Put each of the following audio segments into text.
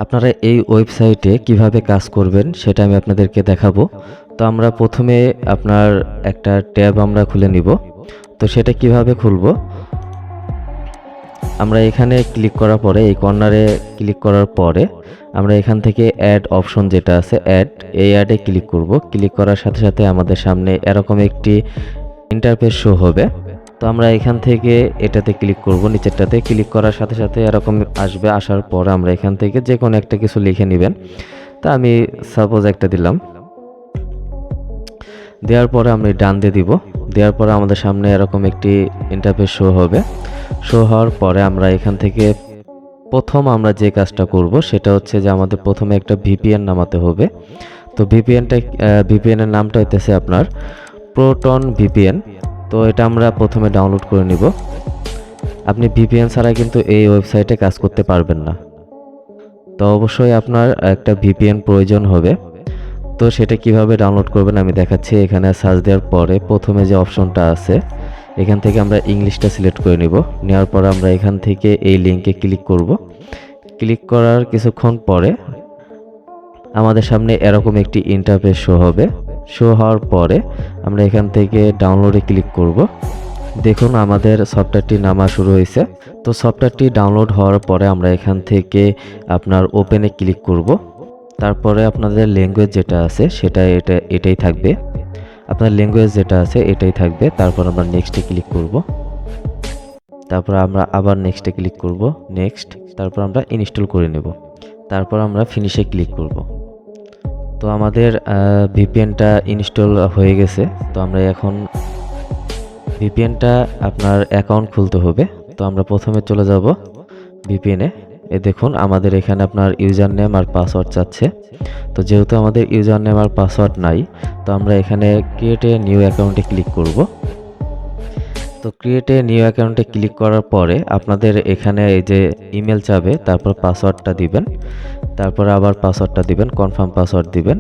আপনারা এই ওয়েবসাইটে কিভাবে কাজ করবেন সেটা আমি আপনাদেরকে দেখাবো। তো আমরা প্রথমে আপনার একটা ট্যাব আমরা খুলে নিব। তো সেটা কিভাবে খুলবো, আমরা এখানে ক্লিক করার পরে এই কর্নারে ক্লিক করার পরে আমরা এখান থেকে অ্যাড অপশন যেটা আছে এই অ্যাডে ক্লিক করব। ক্লিক করার সাথে সাথে আমাদের সামনে এরকম একটি ইন্টারফেস শো হবে। তো আমরা এখান থেকে এটাতে ক্লিক করব, নিচেরটাতে ক্লিক করার সাথে সাথে এরকম আসবে। আসার পর আমরা এখান থেকে যে কোনো একটা কিছু লিখে নেবেন। তা আমি সাপোজ একটা দিলাম। দেওয়ার পরে আমি ডান দিয়ে দিব। দেওয়ার পরে আমাদের সামনে এরকম একটি ইন্টারফেস শো হবে। শো হওয়ার পরে আমরা এখান থেকে প্রথম আমরা যে কাজটা করব সেটা হচ্ছে যে আমাদের প্রথমে একটা ভিপিএন নামাতে হবে। তো ভিপিএনের নামটা হইতেছে আপনার প্রোটন ভিপিএন। তো এটা আমরা প্রথমে ডাউনলোড করে নিব। আপনি ভিপিএন ছাড়া কিন্তু এই ওয়েবসাইটে কাজ করতে পারবেন না। তো অবশ্যই আপনার একটা ভিপিএন প্রয়োজন হবে। তো সেটা কিভাবে ডাউনলোড করবেন আমি দেখাচ্ছি। এখানে সার্চ দেওয়ার পরে প্রথমে যে অপশনটা আছে এখান থেকে আমরা ইংলিশটা সিলেক্ট করে নিব। নেওয়ার পর আমরা এখান থেকে এই লিঙ্কে ক্লিক করব। ক্লিক করার কিছুক্ষণ পরে আমাদের সামনে এরকম একটি ইন্টারফেস শো হবে। শো হওয়ার পরে আমরা এখান থেকে ডাউনলোডে ক্লিক করব। দেখুন আমাদের সফটওয়্যারটি নামা শুরু হয়েছে। তো সফটওয়্যারটি ডাউনলোড হওয়ার পরে আমরা এখান থেকে আপনার ওপেনে ক্লিক করব। তারপরে আপনাদের ল্যাঙ্গুয়েজ যেটা আছে সেটা এটাই থাকবে। আপনার ল্যাঙ্গুয়েজ যেটা আছে এটাই থাকবে। তারপর আমরা নেক্সটে ক্লিক করব। তারপর আমরা আবার নেক্সটে ক্লিক করব, নেক্সট। তারপর আমরা ইনস্টল করে নেব। তারপর আমরা ফিনিশে ক্লিক করব। তো আমাদের ভিপিএনটা ইনস্টল হয়ে গেছে। তো আমরা এখন ভিপিএনটা আপনার অ্যাকাউন্ট খুলতে হবে। তো আমরা প্রথমে চলে যাব ভিপিএনে। দেখুন আমাদের এখানে আপনার ইউজার নেম আর পাসওয়ার্ড চাচ্ছে। তো যেহেতু আমাদের ইউজার নেম আর পাসওয়ার্ড নাই, তো আমরা এখানে ক্রিয়েট এ নিউ অ্যাকাউন্টে ক্লিক করব। তো ক্রিয়েট এ নিউ অ্যাকাউন্টে ক্লিক করার পরে আপনাদের এখানে এই যে ইমেল চাবে, তারপর পাসওয়ার্ডটা দিবেন, তারপর আবার পাসওয়ার্ডটা দিবেন, কনফার্ম পাসওয়ার্ড দিবেন।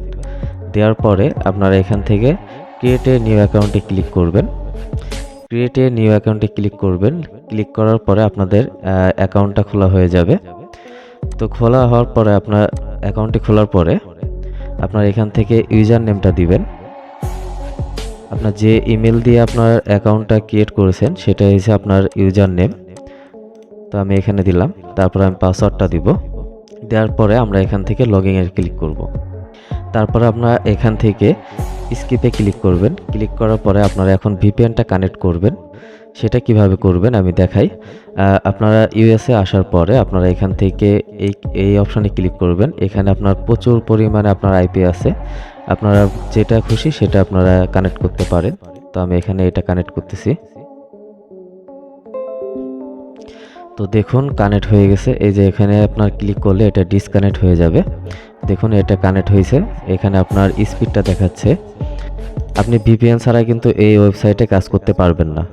দেওয়ার পরে আপনারা এখান থেকে ক্রিয়েট এ নিউ অ্যাকাউন্টে ক্লিক করবেন। ক্রিয়েট এ নিউ অ্যাকাউন্টে ক্লিক করবেন। ক্লিক করার পরে আপনাদের অ্যাকাউন্টটা খোলা হয়ে যাবে। তো খোলা হওয়ার পরে আপনার অ্যাকাউন্টটি খোলার পরে আপনার এখান থেকে ইউজার নেমটা দিবেন। আপনার যে ইমেল দিয়ে আপনার অ্যাকাউন্টটা ক্রিয়েট করেছেন সেটা হচ্ছে আপনার ইউজার নেম। তো আমি এখানে দিলাম। তারপর আমি পাসওয়ার্ডটা দিব। দেওয়ার পরে আমরা এখান থেকে লগইন এর ক্লিক করব। তারপর আপনারা এখান থেকে স্কিপে ক্লিক করবেন। ক্লিক করার পরে আপনারা এখন ভিপিএনটা কানেক্ট করবেন। সেটা কিভাবে করবেন আমি দেখাই। আপনারা ইউএসএ আসার পরে আপনারা এখান থেকে এই অপশনে ক্লিক করবেন। এখানে আপনার প্রচুর পরিমাণে আপনার আইপি আছে। আপনারা যেটা খুশি সেটা আপনারা কানেক্ট করতে পারেন। তো আমি এখানে এটা কানেক্ট করতেছি। তো দেখুন কানেক্ট হয়ে গেছে। এই যে এখানে আপনার ক্লিক করলে এটা ডিসকানেক্ট হয়ে যাবে। দেখুন এটা কানেক্ট হয়েছে। এখানে আপনার স্পিডটা দেখাচ্ছে। আপনি ভিপিএন ছাড়া কিন্তু এই ওয়েবসাইটে কাজ করতে পারবেন না।